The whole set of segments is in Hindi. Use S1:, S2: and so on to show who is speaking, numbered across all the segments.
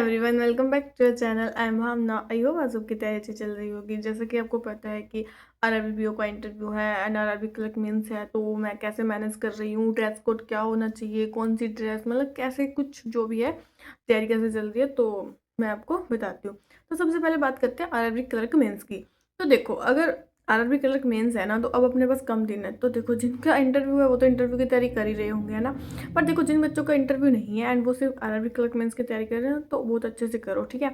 S1: Everyone, welcome back to your channel. I am Bhavna. I hope आज आपकी तैयारी अच्छी चल रही होगी। जैसे कि आपको पता है कि आरआरबी का इंटरव्यू है एंड आरआरबी क्लर्क मीन्स है, तो मैं कैसे मैनेज कर रही हूँ, ड्रेस कोड क्या होना चाहिए, कौन सी ड्रेस, मतलब कैसे कुछ जो भी है तैयारी कैसे चल रही है, तो मैं आपको बताती हूँ। तो सबसे पहले बात करते हैं आरआरबी क्लर्क मेंस की। तो देखो, अगर आरआरबी क्लर्क मेंस है ना, तो अब अपने पास कम दिन है। तो देखो, जिनका इंटरव्यू है वो तो इंटरव्यू की तैयारी कर ही रहे होंगे, है ना। पर देखो, जिन बच्चों का इंटरव्यू नहीं है एंड वो सिर्फ आरआरबी क्लर्क मेंस की तैयारी कर रहे हैं, तो बहुत अच्छे से करो, ठीक है।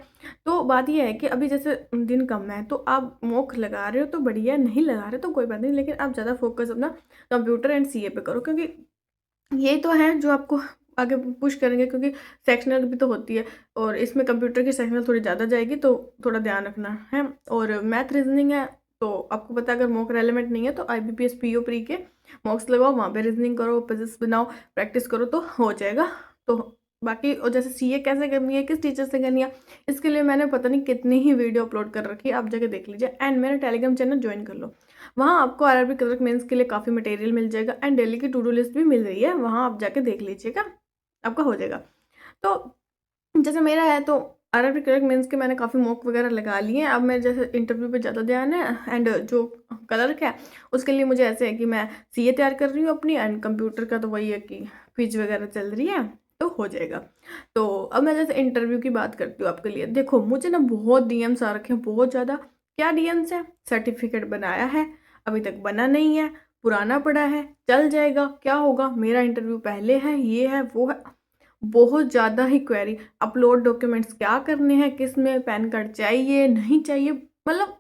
S1: तो बात ये है कि अभी जैसे दिन कम है, तो आप मॉक लगा रहे हो तो बढ़िया, नहीं लगा रहे तो कोई बात नहीं, लेकिन आप ज़्यादा फोकस अपना कंप्यूटर एंड सीए पे करो, क्योंकि ये तो है जो आपको आगे पुश करेंगे, क्योंकि सेक्शनल भी तो होती है और इसमें कंप्यूटर की सेक्शनल थोड़ी ज़्यादा जाएगी, तो थोड़ा ध्यान रखना है। और मैथ रीजनिंग है, तो आपको पता है अगर मॉक रेलेवेंट नहीं है तो आईबीपीएस पीओ प्री के मॉक्स लगाओ, वहाँ पे रीजनिंग करो, पजल्स बनाओ, प्रैक्टिस करो तो हो जाएगा। तो बाकी, और जैसे सीए कैसे करनी है, किस टीचर से करनी है, इसके लिए मैंने पता नहीं कितनी ही वीडियो अपलोड कर रखी है, आप जाके देख लीजिए। एंड मेरा टेलीग्राम चैनल ज्वाइन कर लो, वहाँ आपको आरआरबी क्लर्क मेंस के लिए काफ़ी मटेरियल मिल जाएगा एंड डेली की टू डू लिस्ट भी मिल रही है, वहाँ आप जाके देख लीजिएगा, आपका हो जाएगा। तो जैसे मेरा है, तो आरआरबी क्लर्क मेंस के मैंने काफ़ी मॉक वगैरह लगा लिए हैं। अब मेरे जैसे इंटरव्यू पे ज़्यादा ध्यान है एंड जो क्लर्क है उसके लिए मुझे ऐसे है कि मैं सीए तैयार कर रही हूँ अपनी, एंड कंप्यूटर का तो वही है कि क्विज वगैरह चल रही है, तो हो जाएगा। तो अब मैं जैसे इंटरव्यू की बात करती हूँ आपके लिए। देखो, मुझे ना बहुत डीएम्स आ रखे हैं, बहुत ज़्यादा। क्या डीएम्स है? सर्टिफिकेट बनाया है, अभी तक बना नहीं है, पुराना पड़ा है, चल जाएगा, क्या होगा, मेरा इंटरव्यू पहले है, ये है वो है, बहुत ज़्यादा ही क्वेरी। अपलोड डॉक्यूमेंट्स क्या करने हैं, किस में पैन कार्ड चाहिए नहीं चाहिए, मतलब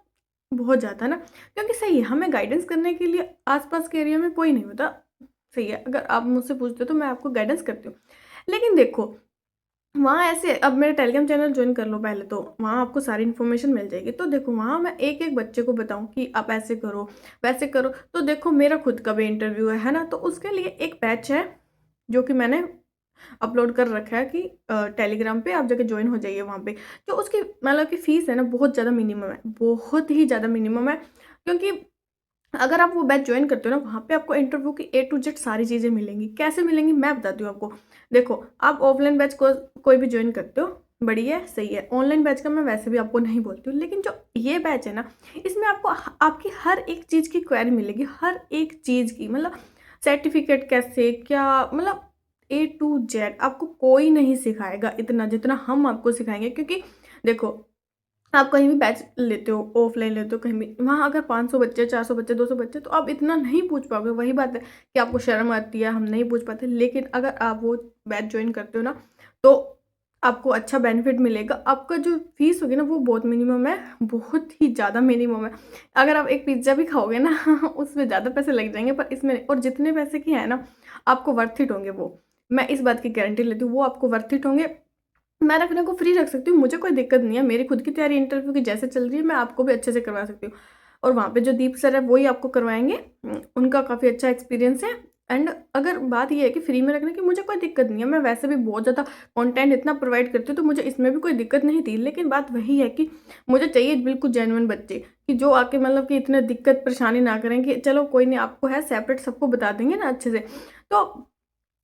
S1: बहुत ज़्यादा ना। क्योंकि सही है, हमें गाइडेंस करने के लिए आसपास के एरिया में कोई नहीं होता। सही है, अगर आप मुझसे पूछते हो तो मैं आपको गाइडेंस करती हूँ। लेकिन देखो, वहाँ ऐसे, अब मेरा टेलीग्राम चैनल ज्वाइन कर लो पहले, तो वहाँ आपको सारी इन्फॉर्मेशन मिल जाएगी। तो देखो, वहाँ मैं एक एक बच्चे को बताऊँ कि आप ऐसे करो वैसे करो। तो देखो, मेरा खुद का भी इंटरव्यू है ना, तो उसके लिए एक बैच है जो कि मैंने अपलोड कर रखा है कि टेलीग्राम पे आप जाके ज्वाइन हो जाइए वहाँ पे। जो उसकी मतलब कि फ़ीस है ना, बहुत ज़्यादा मिनिमम है, बहुत ही ज़्यादा मिनिमम है। क्योंकि अगर आप वो बैच ज्वाइन करते हो ना, वहाँ पे आपको इंटरव्यू की ए टू जेड सारी चीज़ें मिलेंगी। कैसे मिलेंगी मैं बताती हूँ आपको। देखो, आप ऑफलाइन बैच को कोई भी ज्वाइन करते हो, बढ़िया है, सही है। ऑनलाइन बैच का मैं वैसे भी आपको नहीं बोलती हूँ, लेकिन जो ये बैच है ना, इसमें आपको आपकी हर एक चीज़ की क्वेरी मिलेगी, हर एक चीज़ की, मतलब सर्टिफिकेट कैसे क्या, मतलब ए टू जेड आपको कोई नहीं सिखाएगा इतना जितना हम आपको सिखाएंगे। क्योंकि देखो, आप कहीं भी बैच लेते हो, ऑफलाइन लेते हो, कहीं भी, वहाँ अगर 500 बच्चे, 400 बच्चे, 200 बच्चे, तो आप इतना नहीं पूछ पाओगे। वही बात है कि आपको शर्म आती है, हम नहीं पूछ पाते। लेकिन अगर आप वो बैच ज्वाइन करते हो ना, तो आपको अच्छा बेनिफिट मिलेगा। आपका जो फीस होगी ना, वो बहुत मिनिमम है, बहुत ही ज़्यादा मिनिमम है। अगर आप एक पिज़्ज़ा भी खाओगे ना उसमें ज़्यादा पैसे लग जाएंगे, पर इसमें नहीं। और जितने पैसे की है ना, आपको वर्थ इट होंगे वो, मैं इस बात की गारंटी लेती हूँ, वो आपको वर्थ इट होंगे। मैं रखने को फ्री रख सकती हूँ, मुझे कोई दिक्कत नहीं है। मेरी खुद की तैयारी इंटरव्यू की जैसे चल रही है, मैं आपको भी अच्छे से करवा सकती हूँ। और वहाँ पे जो दीप सर है वही आपको करवाएँगे। उनका काफ़ी अच्छा एक्सपीरियंस है। एंड अगर बात ये है कि फ्री में रखने की, मुझे कोई दिक्कत नहीं है। मैं वैसे भी बहुत ज़्यादा कंटेंट इतना प्रोवाइड करती हूँ, तो मुझे इसमें भी कोई दिक्कत नहीं थी। लेकिन बात वही है कि मुझे चाहिए बिल्कुल जेन्युइन बच्चे, कि जो आके मतलब कि इतने दिक्कत परेशानी ना करें कि चलो कोई नहीं, आपको है सेपरेट, सबको बता देंगे ना अच्छे से, तो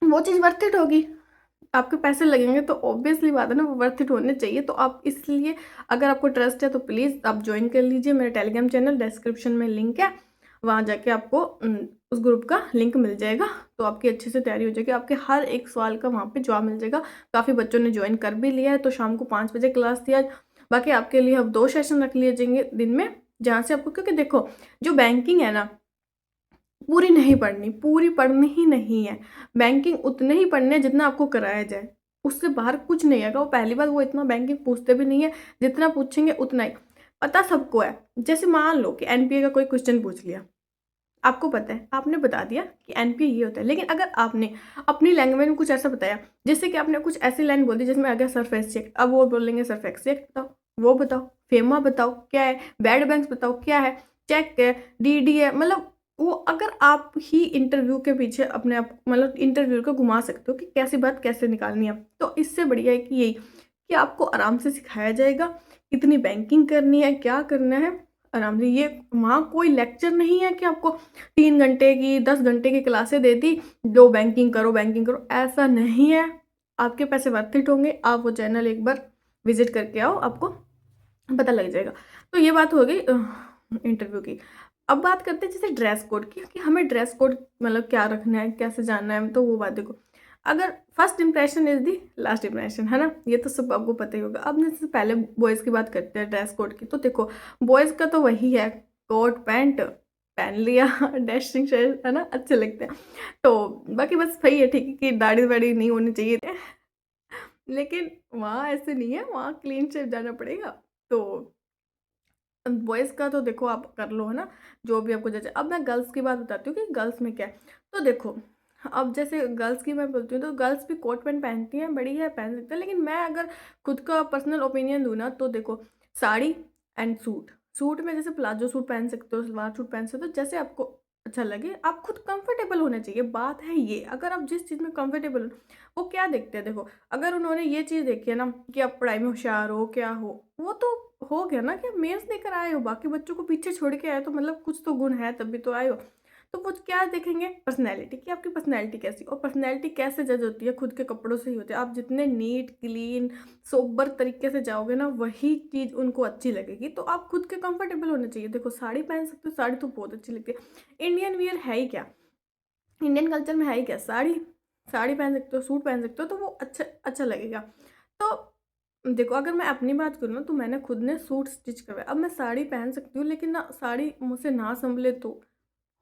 S1: वो चीज़ वर्थ इट होगी। आपके पैसे लगेंगे तो ऑब्वियसली बात है ना, वो वर्थ इट होने चाहिए। तो आप इसलिए, अगर आपको ट्रस्ट है तो प्लीज़ आप ज्वाइन कर लीजिए मेरा टेलीग्राम चैनल, डिस्क्रिप्शन में लिंक है, वहाँ जाके आपको उस ग्रुप का लिंक मिल जाएगा। तो आपकी अच्छे से तैयारी हो जाएगी, आपके हर एक सवाल का वहाँ पे जवाब मिल जाएगा। काफ़ी बच्चों ने ज्वाइन कर भी लिया है, तो शाम को 5 बजे क्लास थी आज। बाकी आपके लिए अब 2 सेशन रख लिए जाएंगे दिन में, जहाँ से आपको, क्योंकि देखो, जो बैंकिंग है ना, पूरी नहीं पढ़नी, पूरी पढ़नी ही नहीं है। बैंकिंग उतने ही पढ़ने हैं जितना आपको कराया जाए, उससे बाहर कुछ नहीं आएगा। वो पहली बात, वो इतना बैंकिंग पूछते भी नहीं है, जितना पूछेंगे उतना ही। पता सबको है। जैसे मान लो कि एनपीए का कोई क्वेश्चन पूछ लिया, आपको पता है, आपने बता दिया कि एनपीए ये होता है। लेकिन अगर आपने अपनी लैंग्वेज में कुछ ऐसा बताया, जैसे कि आपने कुछ ऐसी लाइन बोल दी जिसमें आ गया सरफेस चेक, अब वो बोलेंगे सरफेस चेक बताओ, वो बताओ, फेमा बताओ क्या है, बैड बैंक्स बताओ क्या है, चेक है, डीडी है, मतलब वो, अगर आप ही इंटरव्यू के पीछे अपने आप, मतलब इंटरव्यू को घुमा सकते हो कि कैसी बात कैसे निकालनी है, तो इससे बढ़िया है कि यही, कि आपको आराम से सिखाया जाएगा कितनी बैंकिंग करनी है, क्या करना है, आराम से। ये वहाँ कोई लेक्चर नहीं है कि आपको 3 घंटे की 10 घंटे की क्लासें दे दी, लो बैंकिंग करो, ऐसा नहीं है। आपके पैसे वर्थ इट होंगे। आप वो चैनल एक बार विज़िट करके आओ, आपको पता लग जाएगा। तो ये बात हो गई इंटरव्यू की। अब बात करते हैं जैसे ड्रेस कोड की कि हमें ड्रेस कोड मतलब क्या रखना है, कैसे जाना है, तो वो बात देखो। अगर first impression is the last impression, है ना? ये तो सब आपको पता ही होगा। अब जैसे पहले बॉयज़ की बात करते हैं ड्रेस कोड की, तो देखो बॉयज़ का तो वही है, कोट पैंट पहन लिया ड्रेसिंग सेंस, है ना? अच्छे लगते हैं। तो बाकी बस वही है, ठीक है कि दाढ़ी-वाढ़ी नहीं होनी चाहिए। लेकिन वहाँ ऐसे नहीं है, वहाँ क्लीन शेव जाना पड़ेगा। तो बॉयज़ का तो देखो आप कर लो, है ना? जो भी आपको जचे। अब मैं गर्ल्स की बात बताती हूँ कि गर्ल्स में क्या है। तो देखो, अब जैसे गर्ल्स की मैं बोलती हूँ तो गर्ल्स भी कोट पैंट पहनती हैं, बढ़िया है, पहन सकते हैं। लेकिन मैं अगर खुद का पर्सनल ओपिनियन दूँ ना, तो देखो साड़ी एंड सूट। सूट में जैसे प्लाज़ो सूट पहन सकते हो, सलवार सूट पहन सकते हो, जैसे आपको अच्छा लगे। आप खुद कंफर्टेबल होना चाहिए, बात है ये। अगर आप जिस चीज़ में कंफर्टेबल हो, वो क्या देखते हैं देखो, अगर उन्होंने ये चीज़ देखी है ना कि आप पढ़ाई में होशियार हो, क्या हो, वो तो हो गया ना कि आप मेंस देकर आए हो, बाकी बच्चों को पीछे छोड़ के आए हो, तो मतलब कुछ तो गुण है तभी तो आए हो। तो वो क्या देखेंगे? पर्सनैलिटी, कि आपकी पर्सनैलिटी कैसी, और पर्सनैलिटी कैसे जज होती है? खुद के कपड़ों से ही होती है। आप जितने नीट, क्लीन, सोबर तरीके से जाओगे ना, वही चीज़ उनको अच्छी लगेगी। तो आप खुद के कंफर्टेबल होने चाहिए। देखो साड़ी पहन सकते हो, साड़ी तो बहुत अच्छी लगती है। इंडियन वियर है ही क्या? इंडियन कल्चर में है ही क्या? साड़ी। साड़ी पहन सकते हो, सूट पहन सकते हो, तो वो अच्छा अच्छा लगेगा। तो देखो अगर मैं अपनी बात करूँ ना, तो मैंने खुद ने सूट स्टिच करवाया। अब मैं साड़ी पहन सकती हूँ, लेकिन ना साड़ी मुझसे ना सँभले तो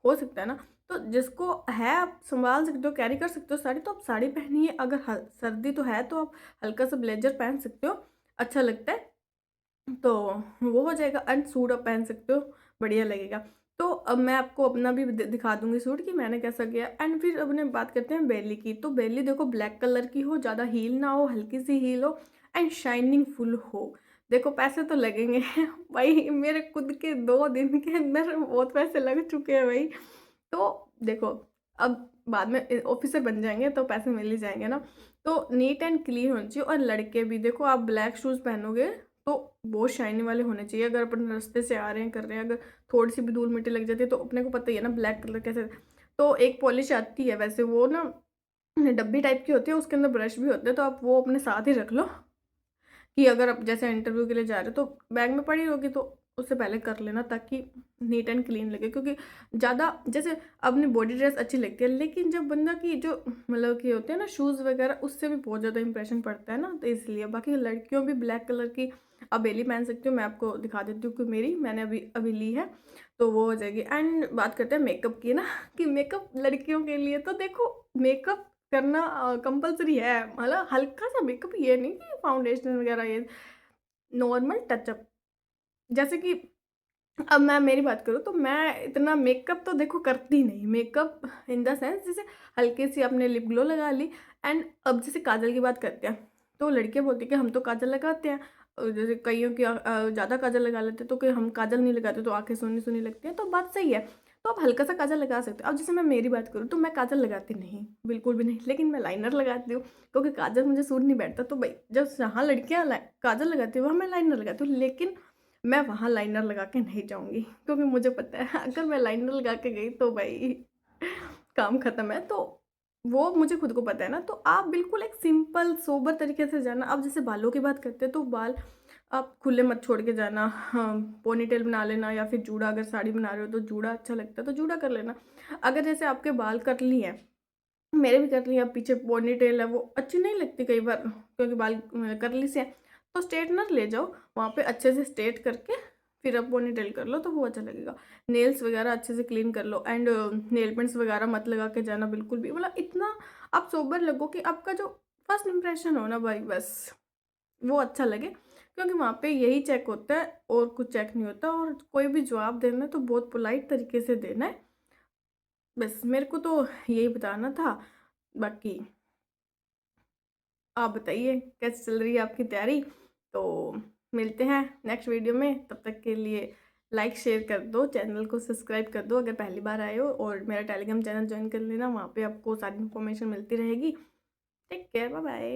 S1: हो सकता है ना। तो जिसको है आप सँभाल सकते हो, कैरी कर सकते हो साड़ी, तो आप साड़ी पहनिए। अगर सर्दी तो है तो आप हल्का सा ब्लेज़र पहन सकते हो, अच्छा लगता है। तो वो हो जाएगा, एंड सूट आप पहन सकते हो, बढ़िया लगेगा। तो अब मैं आपको अपना भी दिखा दूँगी सूट कि मैंने कैसा किया। एंड फिर अपने बात करते हैं बेली की। तो बेली देखो ब्लैक कलर की हो, ज़्यादा हील ना हो, हल्की-सी हील हो, एंड शाइनिंग फुल हो। देखो पैसे तो लगेंगे भाई, मेरे खुद के 2 दिन के अंदर बहुत पैसे लग चुके हैं भाई। तो देखो, अब बाद में ऑफ़िसर बन जाएँगे तो पैसे मिल ही जाएँगे ना। तो नीट एंड क्लीन होनी चाहिए। और लड़के भी देखो, आप ब्लैक शूज़ पहनोगे तो बहुत शाइनी वाले होने चाहिए। अगर अपन रास्ते से आ रहे हैं, कर रहे हैं, अगर थोड़ी-सी भी धूल-मिट्टी लग जाती है, तो अपने को पता ही है ना ब्लैक कलर कैसे। तो एक पॉलिश आती है वैसे, वो ना डब्बी टाइप की होती है, उसके अंदर ब्रश भी होते हैं, तो आप वो अपने साथ ही रख लो कि अगर आप जैसे इंटरव्यू के लिए जा रहे हो, तो बैग में पड़ी होगी, तो उससे पहले कर लेना, ताकि नीट एंड क्लीन लगे। क्योंकि ज़्यादा जैसे अपनी बॉडी ड्रेस अच्छी लगती है, लेकिन जब बंदा की जो मतलब कि होते हैं ना शूज़ वगैरह, उससे भी बहुत ज़्यादा इंप्रेशन पड़ता है ना, तो इसलिए। बाकी लड़कियों भी ब्लैक कलर की आप बेली पहन सकती हो। मैं आपको दिखा देती हूँ कि मैंने अभी अभी ली है, तो वो हो जाएगी। एंड बात करते हैं मेकअप की ना, कि मेकअप लड़कियों के लिए तो देखो, मेकअप करना कंपल्सरी है। मतलब हल्का-सा मेकअप, ये नहीं कि फाउंडेशन वगैरह, ये नॉर्मल टचअप। जैसे कि अब मैं मेरी बात करूँ, तो मैं इतना मेकअप तो देखो करती नहीं। मेकअप इन द सेंस, जैसे हल्की-सी आपने लिप ग्लो लगा ली। एंड अब जैसे काजल की बात करते हैं, तो लड़कियाँ बोलती हैं कि हम तो काजल लगाते हैं। जैसे कइयों की ज़्यादा काजल लगा लेते हैं, तो कि हम काजल नहीं लगाते तो आँखें सूनी-सूनी लगती हैं, तो बात सही है। तो आप हल्का-सा काजल लगा सकते हो। अब जैसे मैं मेरी बात करूँ, तो मैं काजल लगाती नहीं, बिल्कुल भी नहीं, लेकिन मैं लाइनर लगाती हूँ, क्योंकि काजल मुझे सूट नहीं बैठता। तो भई जब जहाँ लड़कियाँ काजल लगाती हैं, वहाँ मैं लाइनर लगाती हूँ। लेकिन मैं वहाँ लाइनर लगा के नहीं जाऊँगी, क्योंकि मुझे पता है अगर मैं लाइनर लगा के गई तो भई काम ख़त्म है। तो वो मुझे खुद को पता है ना। तो आप बिल्कुल एक सिंपल सोबर तरीके से जाना। अब जैसे बालों की बात करते हैं, तो बाल आप खुले मत छोड़ के जाना। हाँ, पोनीटेल बना लेना, या फिर जूड़ा, अगर साड़ी बना रहे हो तो जूड़ा अच्छा लगता है तो जूड़ा कर लेना। अगर जैसे आपके बाल कर्ली हैं, मेरे भी कर्ली है, पीछे पोनीटेल है, वो अच्छी नहीं लगती कई बार, क्योंकि बाल कर्ली से हैं, तो स्ट्रेटनर ले जाओ, वहाँ पे अच्छे से स्ट्रेट करके फिर आप पोनीटेल कर लो, तो वो अच्छा लगेगा। नेल्स वगैरह अच्छे से क्लीन कर लो। एंड नेल पेंट्स वगैरह मत लगा के जाना बिल्कुल भी। मतलब इतना आप सोबर लगो कि आपका जो फर्स्ट इंप्रेशन हो ना भाई, बस वो अच्छा लगे। क्योंकि वहाँ पे यही चेक होता है, और कुछ चेक नहीं होता। और कोई भी जवाब देना है तो बहुत पोलाइट तरीके से देना है। बस मेरे को तो यही बताना था। बाकी आप बताइए कैसे चल रही है आपकी तैयारी? तो मिलते हैं नेक्स्ट वीडियो में, तब तक के लिए लाइक शेयर कर दो, चैनल को सब्सक्राइब कर दो अगर पहली बार आए हो, और मेरा टेलीग्राम चैनल जॉइन कर लेना, वहाँ पे आपको सारी इन्फॉर्मेशन मिलती रहेगी। Take care, bye bye.